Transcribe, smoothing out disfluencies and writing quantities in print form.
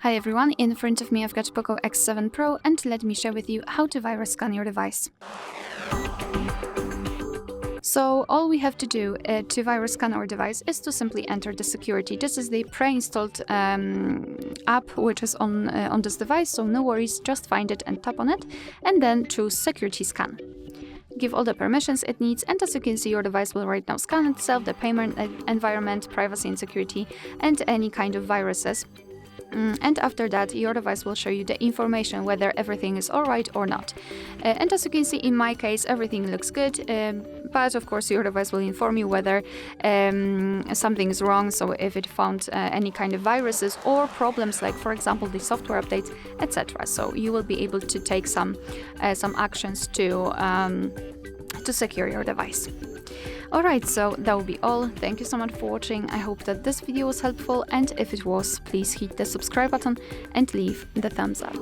Hi everyone, in front of me I've got POCO X7 Pro, and let me share with you how to virus scan your device. So all we have to do to virus scan our device is to simply enter the security. This is the pre-installed app which is on this device, so no worries, just find it and tap on it, and then choose security scan. Give all the permissions it needs, and as you can see, your device will right now scan itself, the payment environment, privacy and security, and any kind of viruses. And after that, your device will show you the information whether everything is alright or not. And as you can see, in my case, everything looks good, but of course your device will inform you whether something is wrong, so if it found any kind of viruses or problems, like for example the software updates, etc. So you will be able to take some actions to secure your device. Alright, so that will be all. Thank you so much for watching. I hope that this video was helpful, and if it was, please hit the subscribe button and leave the thumbs up.